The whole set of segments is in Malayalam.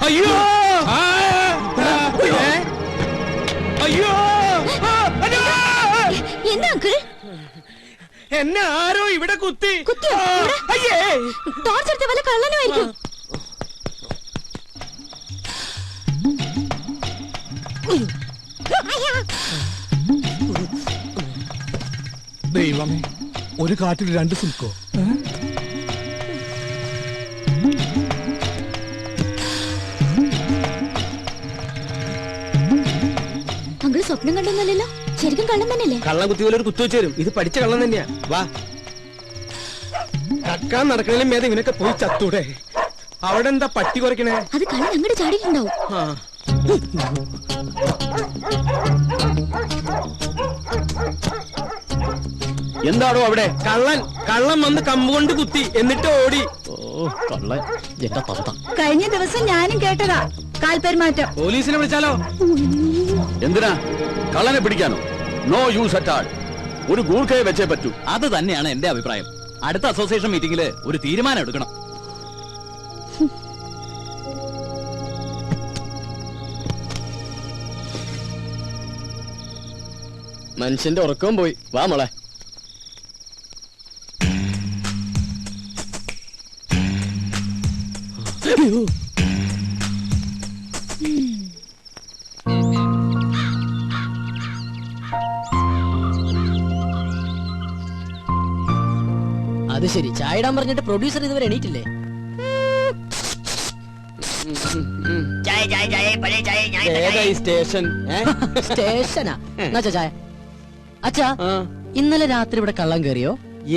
അയ്യോ അയ്യോ എന്താ അങ്കിൾ? എന്നെ ആരോ ഇവിടെ കുത്തി. അയ്യേ, ടോർച്ചടിച്ച വല്ല കള്ളനുമായിരിക്കും. ദൈവമേ, ഒരു കാട്ടിൽ രണ്ട് സിൽക്കോ? അങ്കിൾ സ്വപ്നം കണ്ടൊന്നല്ലോ, ശരിക്കും കള്ളം തന്നെയല്ലേ? കള്ളം കുത്തി പോലെ ഒരു കുത്തു വെച്ച് തരും. ഇത് പഠിച്ച കള്ളം തന്നെയാ. വാ, കക്കാൻ നടക്കണേലും മേധ ഇവനൊക്കെ പോയി ചത്തൂടെ. അവിടെ എന്താ പട്ടി കുറയ്ക്കണേ? അത് കള്ളൻ അങ്ങോട്ട് ചാടിയിട്ടുണ്ടാവും. എന്താണോ അവിടെ? കള്ളൻ വന്ന് കമ്പുകൊണ്ട് കുത്തി, എന്നിട്ട് ഓടി. കഴിഞ്ഞ ദിവസം ഞാനും കേട്ടതാ കാൽപെരുമാറ്റം. പോലീസിനെ വിളിച്ചാലോ? എന്തിനാ? കള്ളനെ പിടിക്കാനോ? No use at all. ഒരു ഗൂർഖയെ വെച്ചേ പറ്റൂ. അത് തന്നെയാണ് എന്റെ അഭിപ്രായം. അടുത്ത അസോസിയേഷൻ മീറ്റിംഗില് ഒരു തീരുമാനം എടുക്കണം. മനുഷ്യന്റെ ഉറക്കവും പോയി. വാ മോളെ. അത് ശരി, ചായ ഇടാൻ പറഞ്ഞിട്ട് പ്രൊഡ്യൂസർ ഇതുവരെ എണീറ്റില്ലേ? സ്റ്റേഷനാ ചായ. അച്ഛാ, ഇന്നലെ രാത്രി ഇവിടെ കള്ളം കയറിയോ?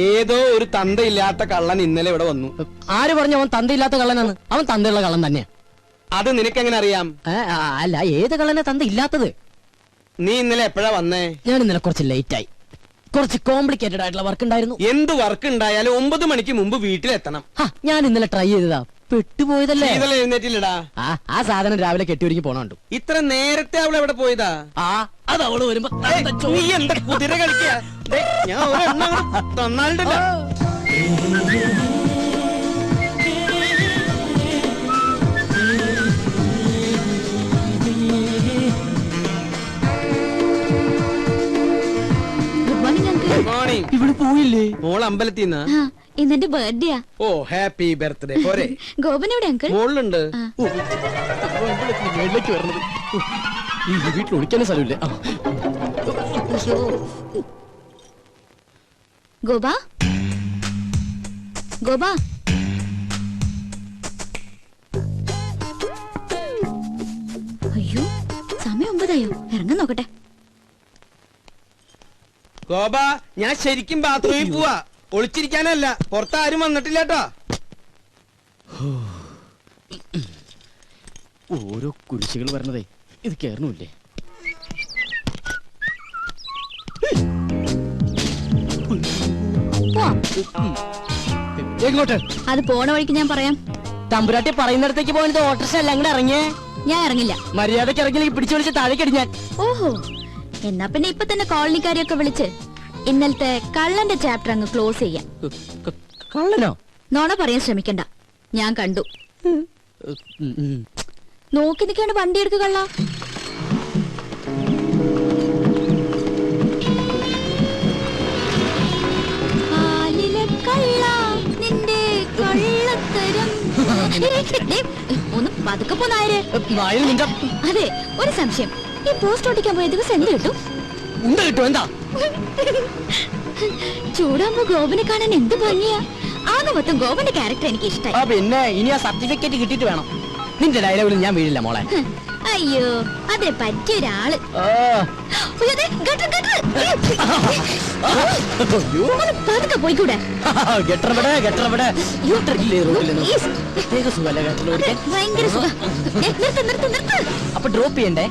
ഏതോ ഒരു തന്തയില്ലാത്ത കള്ളൻ ഇന്നലെ ഇവിടെ വന്നു. ആര് പറഞ്ഞു അവൻ തന്തയില്ലാത്ത കള്ളനാണ്? അവൻ തന്തയുള്ള കള്ളൻ തന്നെയാ. അത് നിനക്കെങ്ങനെ അറിയാം? അല്ല, ഏത് കള്ളനാ തന്ത ഇല്ലാത്തത്? നീ ഇന്നലെ എപ്പോഴാ വന്നേ? ഞാൻ ഇന്നലെ കുറച്ച് ലേറ്റ് ആയി. കുറച്ച് കോംപ്ലിക്കേറ്റഡ് ആയിട്ടുള്ള വർക്ക് ഉണ്ടായിരുന്നു. എന്ത് വർക്ക് ഉണ്ടായാലും 9 മണിക്ക് മുമ്പ് വീട്ടിലെത്തണം. ഞാൻ ഇന്നലെ ട്രൈ ചെയ്തതാ, പെട്ടുപോയതല്ലേ. എഴുന്നേറ്റില്ലടാ. ആ സാധനം രാവിലെ കെട്ടിയൊരുങ്ങി പോണുണ്ട്. ഇത്ര നേരത്തെ അവൾ എവിടെ പോയതാ? അത് അവള് വരുമ്പോ നീ എന്താ കുതിര കളിക്കാ? ഞാൻ തന്നാലുണ്ടല്ലോ. ഇവിടെ പോയില്ലേ? മോൾ അമ്പലത്തിന്ന്. ഇന്നെന്റെ ബർത്ത്ഡേയാ. ഓ, ഹാപ്പി ബർത്ത്ഡേ. പോരെ? ഗോപൻ എവിടെ അങ്കിൾ? മോളിലുണ്ട്. വീട്ടിൽ ഒളിക്കാൻ സ്ഥലമില്ലേ? ഗോപ, ഗോപ, അയ്യോ സമയം 9 ഇറങ്ങാൻ നോക്കട്ടെ. ഗോപ, ഞാൻ ശരിക്കും ബാത്റൂമിൽ പോവാ. ഒളിച്ചിരിക്കാനല്ല. പുറത്താരും വന്നിട്ടില്ല കേട്ടോ. ഓരോ കുരിശുകൾ വരണതേ, ഇത് കേറണില്ലേ? എങ്ങോട്ട്? അത് പോണ വഴിക്ക് ഞാൻ പറയാം. തമ്പുരാട്ടി പറയുന്നിടത്തേക്ക് പോയത് ഓട്ടോറിക്ഷ അല്ല, അങ്ങോട്ട് ഇറങ്ങിയേ. ഞാൻ ഇറങ്ങില്ല. മര്യാദക്ക് ഇറങ്ങിയില്ലെങ്കിൽ പിടിച്ചു വിളിച്ച് താഴേക്കടി ഞാൻ. ഓഹോ, എന്നാ പിന്നെ ഇപ്പൊ തന്നെ കോളനിക്കാരെയൊക്കെ വിളിച്ച് ഇന്നലത്തെ കള്ളന്റെ ചാപ്റ്റർ അങ്ങ് ക്ലോസ് ചെയ്യാം. കള്ളനോ? നോണ പറയാൻ ശ്രമിക്കണ്ട, ഞാൻ കണ്ടു. നോക്കി നിൽക്കാണ്ട് വണ്ടി എടുക്കുക കള്ള. നിന്റെ കള്ളത്തരം. ഒന്ന് പതുക്കെ പോന്നായര്. അതെ, ഒരു സംശയം. ഈ പോസ്റ്റ് ഓടിക്കാൻ പോയ ദിവസം എന്ത് കിട്ടും? എന്താ ചൂടാകുമ്പോ ഗോപനെ കാണാൻ എന്ത് ഭംഗിയാ. ആകെ മൊത്തം ഗോപന്റെ ക്യാരക്ടർ എനിക്ക് ഇഷ്ടമായി. പിന്നെ ഇനി ആ സർട്ടിഫിക്കറ്റ് കിട്ടിയിട്ട് വേണം. നിന്റെ ഡയലോഗിൽ ഞാൻ വീഴില്ല മോളെ. അയ്യോ, അതെ പറ്റിയൊരാള്. പതുക്കെ പോയിക്കൂടെ? ഭയങ്കര സുഖം. അപ്പൊ ഡ്രോപ്പ് ചെയ്യണ്ടേ?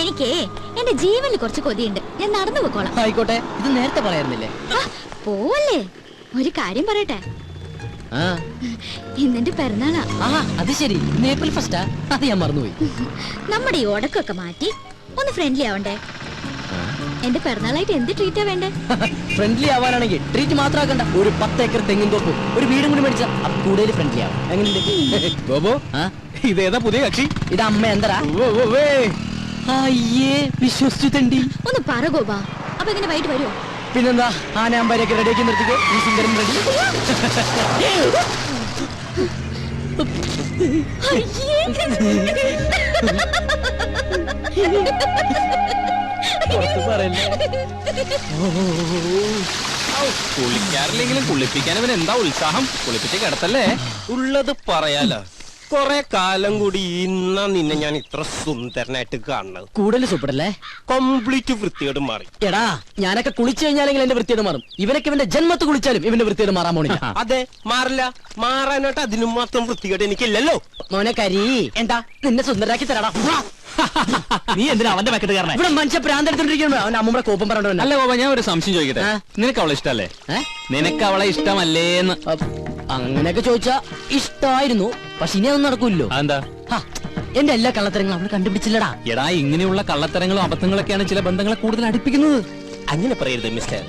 എനിക്ക് എന്റെ ജീവനിൽ കുറച്ച് കൊതിയുണ്ട്. ഞാൻ നടന്നു പോക്കോളാം. ആയിക്കോട്ടെ, ഇത് നേരത്തെ പറയായിരുന്നില്ലേ? പോവല്ലേ, ഒരു കാര്യം പറയട്ടെ. ഇന്നെന്റെ പിറന്നാളാ. അത് ശരി, ഏപ്രിൽ ഫസ്റ്റാ? അത് ഞാൻ മറന്നുപോയി. നമ്മുടെ ഈ ഉടക്കൊക്കെ മാറ്റി ഒന്ന് ഫ്രണ്ട്ലി ആവണ്ടേ? എന്റെ പിറന്നാളായിട്ട് എന്ത് ട്രീറ്റാ വേണ്ടേ? ഫ്രണ്ട്ലി ആവാനാണെങ്കിൽ ട്രീറ്റ് മാത്രം ആക്കണ്ട, ഒരു 10 ഏക്കർ തെങ്ങും തോപ്പും ഒരു വീടും കൂടി മേടിച്ച കൂടുതൽ ഫ്രണ്ട്ലി ആവും. എങ്ങനെയുണ്ട് ഗോപോ ആ? ഇതേതാ പുതിയ കക്ഷി? ഇത് അമ്മ എന്തരാ? അയ്യേ വിശ്വസിച്ചു തണ്ടി. ഒന്ന് പറ ഗോപാ. അപ്പൊ ഇങ്ങനെ വൈകിട്ട് വരുമോ? പിന്നെന്താ, ആനാമ്പാരൊക്കെ റെഡിയാക്കി നിർത്തിക്കോ, ഈ സുന്ദരൻ റെഡി. പുറത്ത് പറയല്ലേ. കുളിക്കാറില്ലെങ്കിലും കുളിപ്പിക്കാൻ അവൻ എന്താ ഉത്സാഹം. കുളിപ്പിച്ച് കിടത്തല്ലേ. ഉള്ളത് പറയാലോ. കൊറേ കാലം കൂടി ഇന്നാ നിന്നെ ഞാൻ ഇത്ര സുന്ദരനായിട്ട് കാണുന്നത്. കൂടുതൽ സൂപ്പറല്ലേ? കംപ്ലീറ്റ് വൃത്തിയോട് മാറി. എടാ, ഞാനൊക്കെ കുളിച്ചു കഴിഞ്ഞാലെങ്കിൽ എന്റെ വൃത്തിയോട് മാറും. ഇവനൊക്കെ ഇവന്റെ ജന്മത്ത് കുളിച്ചാലും ഇവന്റെ വൃത്തിയോട് മാറാൻ പോണില്ല. അതെ, മാറില്ല. മാറാനായിട്ട് അതിനും മാത്രം വൃത്തികേട് എനിക്കില്ലല്ലോ. മോനെ കരി, എന്താ നിന്നെ സുന്ദരാക്കി തരാടാ. നീ എന്തിനാ അവന്റെ പാക്കറ്റ് കാരണം? ഇവിടെ മനുഷ്യ പ്രാന്തെടുത്തോണ്ടിരിക്കുമ്പോ അവന്റെ അമ്മൂടെ കോപ്പം പറഞ്ഞോണ്ട്. അല്ല ഗോപ, ഞാൻ ഒരു സംശയം ചോദിക്കട്ടെ. നിനക്ക് അവളെ ഇഷ്ടല്ലേ? നിനക്ക് അവളെ ഇഷ്ടമല്ലേന്ന്? അങ്ങനെയൊക്കെ ചോദിച്ചാ ഇഷ്ടായിരുന്നു, പക്ഷെ ഇനി അതൊന്നും നടക്കൂല്ലോ. അതെന്താ? എന്റെ എല്ലാ കള്ളത്തരങ്ങളും അവള് കണ്ടുപിടിച്ചില്ലടാ. എടാ, ഇങ്ങനെയുള്ള കള്ളത്തരങ്ങളും അബദ്ധങ്ങളൊക്കെയാണ് ചില ബന്ധങ്ങളെ കൂടുതൽ അടുപ്പിക്കുന്നത്. അങ്ങനെ പറയരുത് മിസ്റ്റർ.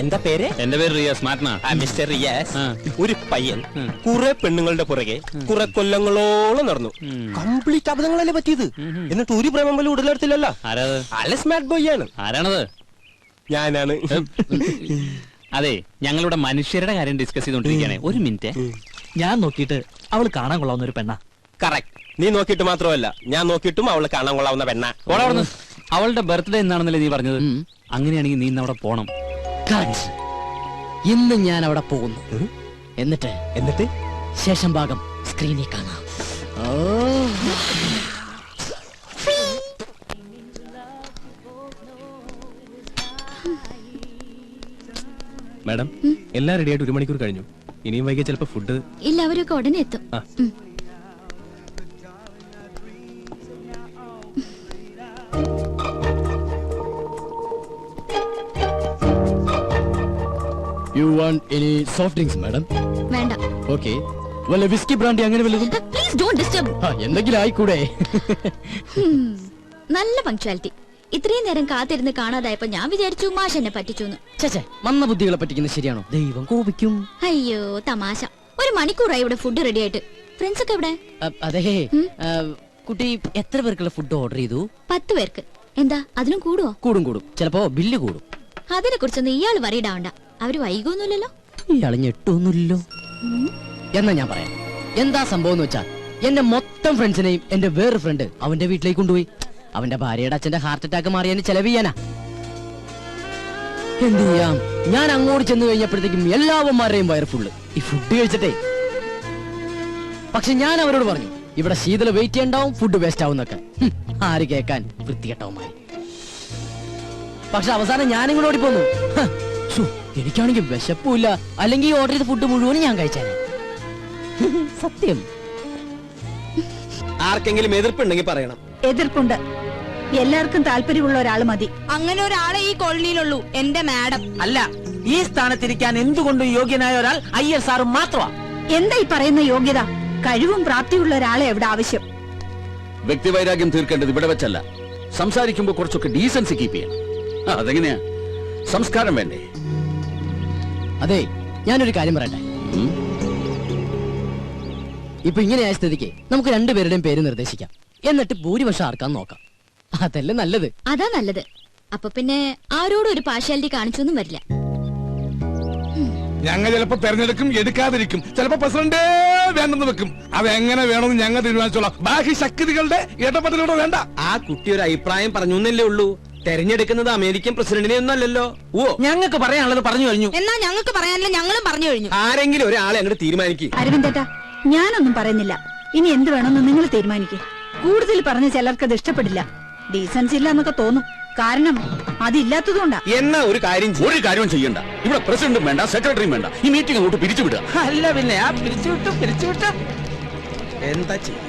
എന്താ പേര്? എന്റെ പേര് റിയാസ്. മാറ്റനാ മിസ്റ്റർ റിയാസ്. ആ. ഒരു പയ്യൻ കുറെ പെണ്ണുങ്ങളുടെ പുറകെ കുറെ കൊല്ലങ്ങളോളം നടന്നു. കംപ്ലീറ്റ് അബദ്ധങ്ങളല്ലേ പറ്റിയത്. എന്നിട്ട് ഒരു പ്രേമം പോലും ഉടലെടുത്തില്ലല്ലോ. ആരാത്? അല്ല, സ്മാർട്ട് ബോയ് ആണ്. ആരാണത്? ഞാനാണ്. അതെ, ഞങ്ങളുടെ മനുഷ്യരുടെ കാര്യം ഡിസ്കസ് ചെയ്തോണ്ടിരിക്കുകയാണ്. ഒരു മിനിറ്റ്. ഞാൻ നോക്കിയിട്ട് അവള് കാണാൻ കൊള്ളാവുന്ന ഒരു പെണ്ണ. കറക്റ്റ്. നീ നോക്കിയിട്ട് മാത്രമല്ല, ഞാൻ നോക്കിയിട്ടും അവള് കാണാൻ കൊള്ളാവുന്ന പെണ്ണ. അവളുടെ ബർത്ത്ഡേ എന്നാണെന്നല്ലേ നീ പറഞ്ഞത്? അങ്ങനെയാണെങ്കിൽ നീ ഇന്ന് അവിടെ പോണം. ഇന്ന് ഞാൻ അവിടെ പോകുന്നു. എന്നിട്ട് ശേഷം ഭാഗം സ്ക്രീനിൽ കാണാം. മാഡം, എല്ലാം റെഡിയായിട്ട് 1 മണിക്കൂർ കഴിഞ്ഞു. ഇനിയും വൈകിയ ചിലപ്പോ ഫുഡ്. ഇല്ല, അവരൊക്കെ ഉടനെ എത്തും. You want any soft drinks, madam? വേണ്ട. Okay. വല്ല വിസ്കി ബ്രാൻഡി അങ്ങനെ വല്ലതും? Please don't disturb. എന്തെങ്കിലും ആയിക്കൂടെ? നല്ല പങ്ക്ച്വാലിറ്റി. ഇത്രയും നേരം കാത്തിരുന്ന് കാണാതായപ്പോ ഞാൻ വിചാരിച്ചു മാഷ് എന്നെ പറ്റിച്ചു. ചേച്ചേ, മന്ന ബുദ്ധികളെ പറ്റിക്കുന്നത് ശരിയാണോ? ദൈവം കോപിക്കും. അയ്യോ തമാശ. 1 മണിക്കൂറായി ഇവിടെ ഫുഡ് റെഡി ആയിട്ട്. ഫ്രണ്ട്സ് ഒക്കെ എവിടെ? അതെ, കുട്ടി എത്ര പേർക്കുള്ള ഫുഡ് ഓർഡർ ചെയ്തു? 10 പേർക്ക്. എന്താ അതിനും കൂടുവോ? കൂടും. ചിലപ്പോ ബില്ല് കൂടും. അതിനെ കുറിച്ചൊന്നും ഇയാള് വറിയിടാവണ്ട. അവര് വൈകൊന്നുമില്ലല്ലോ. ഇയാള് ഞെട്ടൊന്നുമില്ലല്ലോ. എന്നാ ഞാൻ പറയാം എന്താ സംഭവം എന്ന് വെച്ചാൽ, എന്റെ മൊത്തം ഫ്രണ്ട്സിനെയും എന്റെ വേറൊരു ഫ്രണ്ട് അവന്റെ വീട്ടിലേക്ക് കൊണ്ടുപോയി. അവന്റെ ഭാര്യയുടെ അച്ഛന്റെ ഹാർട്ട് അറ്റാക്ക് മാറിയതിന് ചെലവ് ചെയ്യാനാ. എന്ത് ചെയ്യാം, ഞാൻ അങ്ങോട്ട് ചെന്ന് കഴിഞ്ഞപ്പോഴത്തേക്കും എല്ലാവന്മാരുടെയും വയർ ഫുള്ള് ഈ ഫുഡ് കഴിച്ചിട്ടേ. പക്ഷെ ഞാൻ അവരോട് പറഞ്ഞു, ഇവിടെ ശീതള വെയിറ്റ് ചെയ്യണ്ടാവും, ഫുഡ് വേസ്റ്റ് ആവുന്നൊക്കെ. ആര് കേൾക്കാൻ, വൃത്തികെട്ടവന്മാര്. പക്ഷെ അവസാനം ഞാനിങ്ങോട്ട് ഓടി പോന്നു. എനിക്കാണെങ്കിൽ വിശപ്പില്ല, അല്ലെങ്കിൽ ഓർഡർ ചെയ്ത ഫുഡ് മുഴുവനും ഞാൻ കഴിച്ചേനെ. സത്യം. ആർക്കെങ്കിലും എതിർപ്പുണ്ടെങ്കിൽ പറയണം. എതിർപ്പുണ്ട്. എല്ലാവർക്കും താല്പര്യമുള്ള ഒരാൾ മതി. അങ്ങനെ ഒരാളെ ഈ കോളനിയിലുള്ളൂ, എന്റെ മാഡം. അല്ല, ഈ സ്ഥാനത്തിരിക്കാൻ എന്തുകൊണ്ടും യോഗ്യനായ ഒരാൾ അയ്യർ സാറും മാത്രമാ. എന്താ ഈ പറയുന്ന യോഗ്യത? കഴിവും പ്രാപ്തിയുള്ള ഒരാളെ എവിടെ ആവശ്യം. വ്യക്തിവൈരാഗ്യം തീർക്കേണ്ടത് ഇവിടെ വെച്ചല്ല. സംസാരിക്കുമ്പോൾ കുറച്ചൊക്കെ ഡീസൻസി കീപ്പ് ചെയ്യണം. അതെങ്ങനെയാ? സംസ്കാരം വേണ്ടേ? അതെ, ഞാനൊരു കാര്യം പറയട്ടെ. ഇപ്പൊ ഇങ്ങനെയായ സ്ഥിതിക്ക് നമുക്ക് രണ്ടുപേരുടെയും പേര് നിർദ്ദേശിക്കാം. എന്നിട്ട് ഭൂരിപക്ഷം ആർക്കാന്ന് നോക്കാം. അതല്ലേ നല്ലത്? അതാ നല്ലത്. അപ്പൊ പിന്നെ ആരോടും ഒരു പാർഷ്യാലിറ്റി കാണിച്ചൊന്നും വരില്ല. ഞങ്ങൾ ചിലപ്പോ തെരഞ്ഞെടുക്കും, എടുക്കാതിരിക്കും. ചിലപ്പോ പ്രസിഡന്റേ വേണ്ടെന്ന് വെക്കും. അതെങ്ങനെ വേണമെന്ന് ഞങ്ങൾ തീരുമാനിച്ചോളാം. ബാക്കി ശക്തികളുടെ ഇടപെടലൂടെ വേണ്ട. ആ കുട്ടി ഒരു അഭിപ്രായം പറഞ്ഞു എന്നല്ലേ ഉള്ളൂ. തെരഞ്ഞെടുക്കുന്നത് അമേരിക്കൻ പ്രസിഡന്റിനെ ഒന്നും അല്ലല്ലോ. ഓ, ഞങ്ങൾക്ക് പറയാനുള്ളത് പറഞ്ഞു കഴിഞ്ഞു. എന്നാ ഞങ്ങൾക്ക് പറയാനില്ല, ഞങ്ങളും പറഞ്ഞു കഴിഞ്ഞു. ആരെങ്കിലും ഒരാളെ അങ്ങോട്ട് തീരുമാനിക്കും. അരവിന്ദേട്ടാ, ഞാനൊന്നും പറയുന്നില്ല. ഇനി എന്ത് വേണമെന്ന് നിങ്ങൾ തീരുമാനിക്കേ. കൂടുതൽ പറഞ്ഞ ചിലർക്ക് അത് ഇഷ്ടപ്പെടില്ല. ഡീസൻസ് ഇല്ല എന്നൊക്കെ തോന്നും. കാരണം അതില്ലാത്തതുകൊണ്ടാ. എന്നാ ഒരു കാര്യം ഒരു കാര്യവും ചെയ്യണ്ട. ഇവിടെ പ്രസിഡന്റും വേണ്ട, സെക്രട്ടറിയും വേണ്ട. ഈ മീറ്റിംഗ് അങ്ങോട്ട് പിരിച്ചുവിടുക. അല്ല പിന്നെ ആ പിരിച്ചുവിട്ടു. എന്താ ചെയ്യ?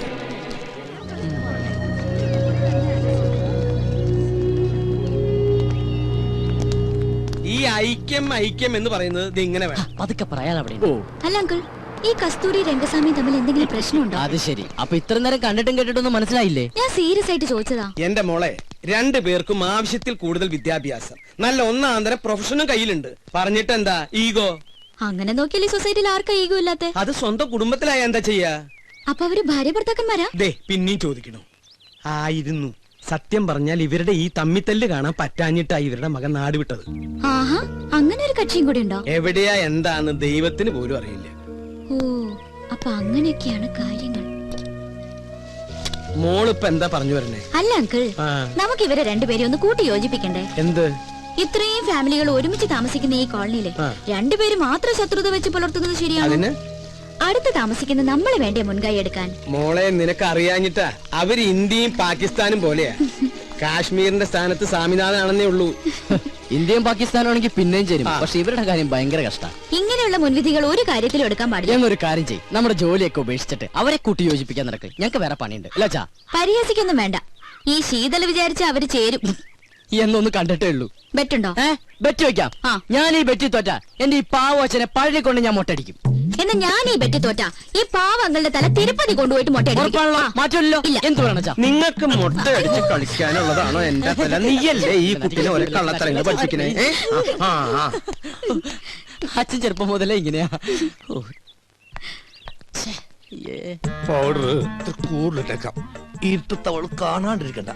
ഈ ഐക്യം എന്ന് പറയുന്നത് ഇത് ഇങ്ങനെ വേണം. അതൊക്കെ പറയാൻ അവിടെ. അല്ല അങ്കിൾ, ഈ കസ്തൂരി രംഗസ്വാമി തമ്മിൽ എന്തെങ്കിലും പ്രശ്നമുണ്ടോ? അത് ശരി. അപ്പൊ ഇത്ര നേരം കണ്ടിട്ടും കേട്ടിട്ടൊന്നും മനസ്സിലായില്ലേ? ഞാൻ സീരിയസ് ആയിട്ട് ചോദിച്ചതാ. എന്റെ മോളെ, രണ്ടു പേർക്കും ആവശ്യത്തിൽ കൂടുതൽ വിദ്യാഭ്യാസം, നല്ല ഒന്നാന്തരം പ്രൊഫഷനും കയ്യിലുണ്ട്. പറഞ്ഞിട്ട് എന്താ ഈഗോ? അങ്ങനെ നോക്കിയാൽ ഈ സൊസൈറ്റിയിൽ ആർക്കാ ഈഗോ ഇല്ലാത്ത? അത് സ്വന്തം കുടുംബത്തിലായ എന്താ ചെയ്യാ? അപ്പൊ അവര് ഭാര്യ ഭർത്താക്കന്മാരാ? ദേ പിന്നെയും ചോദിക്കണു. ആയിരുന്നു. സത്യം പറഞ്ഞാൽ ഇവരുടെ ഈ തമ്മിത്തല്ല് കാണാൻ പറ്റാഞ്ഞിട്ടാ ഇവരുടെ മകൻ നാട് വിട്ടത്. ആഹാ, അങ്ങനെ ഒരു കക്ഷിയും കൂടി ഉണ്ടോ? എവിടെയാ എന്താന്ന് ദൈവത്തിന് പോലും അറിയില്ല. ഓ, അപ്പൊ അങ്ങനെയൊക്കെയാണ് കാര്യങ്ങൾ. മോളിപ്പ എന്താ പറഞ്ഞു വരണേ? അല്ല അങ്കിൾ, നമുക്ക് ഇവരെ രണ്ടുപേരെ ഒന്ന് കൂട്ടി യോജിപ്പിക്കണ്ടേ? എന്ത്? ഇത്രയും ഫാമിലികൾ ഒരുമിച്ച് താമസിക്കുന്ന ഈ കോളനിയില് രണ്ടുപേരും മാത്രം ശത്രുത വെച്ച് പുലർത്തുന്നത് ശരിയാണ്. അടുത്ത് താമസിക്കുന്ന നമ്മളെ വേണ്ടേ മുൻകൈ എടുക്കാൻ? മോളെ, നിനക്ക് അറിയാഞ്ഞിട്ടാ. അവര് ഇന്ത്യയും പാകിസ്ഥാനും പോലെയാ. കാശ്മീരിന്റെ സ്ഥാനത്ത് സ്വാമിനാഥനാണെന്നേ ഉള്ളൂ. ഇന്ത്യയും പാകിസ്ഥാനാണെങ്കിൽ പിന്നെയും ചേരും. പക്ഷെ ഇവരുടെ കാര്യം ഭയങ്കര കഷ്ടം. ഇങ്ങനെയുള്ള മുൻവിധികൾ ഒരു കാര്യത്തിലും എടുക്കാൻ പാടില്ല. ഞങ്ങൾ ഒരു കാര്യം ചെയ്യും, നമ്മുടെ ജോലിയൊക്കെ ഉപേക്ഷിച്ചിട്ട് അവരെ കൂട്ടി യോജിപ്പിക്കാൻ നടക്കും. ഞങ്ങൾക്ക് വേറെ പണിയുണ്ട്. അല്ലാച്ചാ പരിഹസിക്കൊന്നും വേണ്ട. ഈ ശീതൽ വിചാരിച്ച അവര് ചേരും എന്നൊന്ന് കണ്ടിട്ടേ ഉള്ളൂ. ബെറ്റുണ്ടോ? ബെറ്റ് വെക്കാം. ഞാൻ ഈ ബെറ്റി തോറ്റ എന്റെ ഈ പാവച്ചനെ പഴയ കൊണ്ട് ഞാൻ മൊട്ടടിക്കും. എന്നാ ഞാൻ ഈ ബെറ്റ് തോറ്റ ഈ പാവങ്ങളുടെ തല തിരുപ്പതി കൊണ്ടുപോയിട്ട് മൊട്ടയടിക്കും. മാറ്റമല്ലോ. എന്ത് വേണം? നിങ്ങൾക്ക് മുട്ട അടിച്ച് കളിക്കാനുള്ളതാണോ എന്റെ തല? നീയല്ലേ ഈ കുട്ടിനെ ഓരോ കള്ളത്തരങ്ങൾ പഠിപ്പിക്കണേ? അച്ഛൻ ചെറുപ്പം മുതലേ ഇങ്ങനെയാ. പൗഡർ കൂടുതലിട്ടേക്കാം. ഇരുട്ടത്തവൾ കാണാണ്ടിരിക്കണ്ട.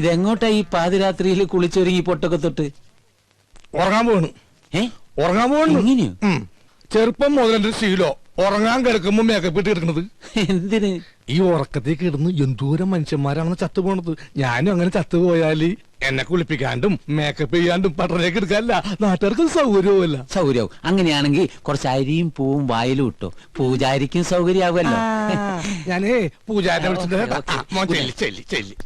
ഇതെങ്ങോട്ടാ ഈ പാതിരാത്രിയിൽ കുളിച്ചൊരുങ്ങി പൊട്ടൊക്കെ തൊട്ട്? ഉറങ്ങാൻ പോകണു. ഉറങ്ങാൻ പോകണു. ചെറുപ്പം മുതലെന്റെ ശീലോ ഉറങ്ങാൻ കിടക്കുമ്പോ മേക്കപ്പ് ഇട്ട് കിടക്കണത്. എന്തിന്? ഈ ഉറക്കത്തേക്ക് കിടന്ന് എന്തോരം മനുഷ്യന്മാരാണെന്ന് ചത്തുപോണത്. ഞാനും അങ്ങനെ ചത്തുപോയാല് എന്നെ കുളിപ്പിക്കാണ്ടും മേക്കപ്പ് ചെയ്യാണ്ടും പട്ടണേക്ക് എടുക്കാനല്ല, നാട്ടുകാർക്ക് സൗകര്യവുമല്ല. സൗകര്യവും. അങ്ങനെയാണെങ്കിൽ കുറച്ച് അരിയും പൂവും വായിലും ഇട്ടോ, പൂജാരിക്കും സൗകര്യമാവുമല്ലോ. ഞാനേ പൂജാരിനെ വിളിച്ചിട്ട് ചെല്ലി ചെല്ലി.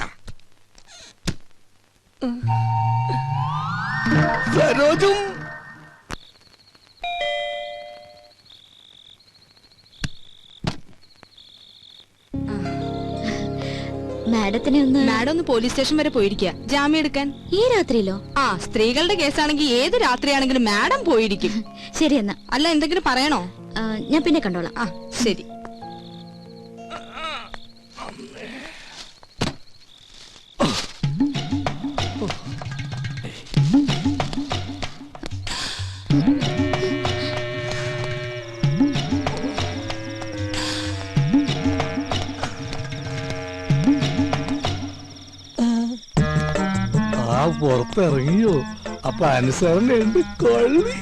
സരോജും മാഡം ഒന്ന് പോലീസ് സ്റ്റേഷൻ വരെ പോയിരിക്കുക ജാമ്യം എടുക്കാൻ. ഈ രാത്രിയിലോ? ആ, സ്ത്രീകളുടെ കേസാണെങ്കിൽ ഏത് രാത്രിയാണെങ്കിലും മാഡം പോയിരിക്കും. ശരി എന്നാ. അല്ല, എന്തെങ്കിലും പറയണോ? ഞാൻ പിന്നെ കണ്ടോളാം. ആ, ശരി. പുറത്തിറങ്ങിയോ? അപ്പൊ അനുസരണയുണ്ട് കൊള്ളി.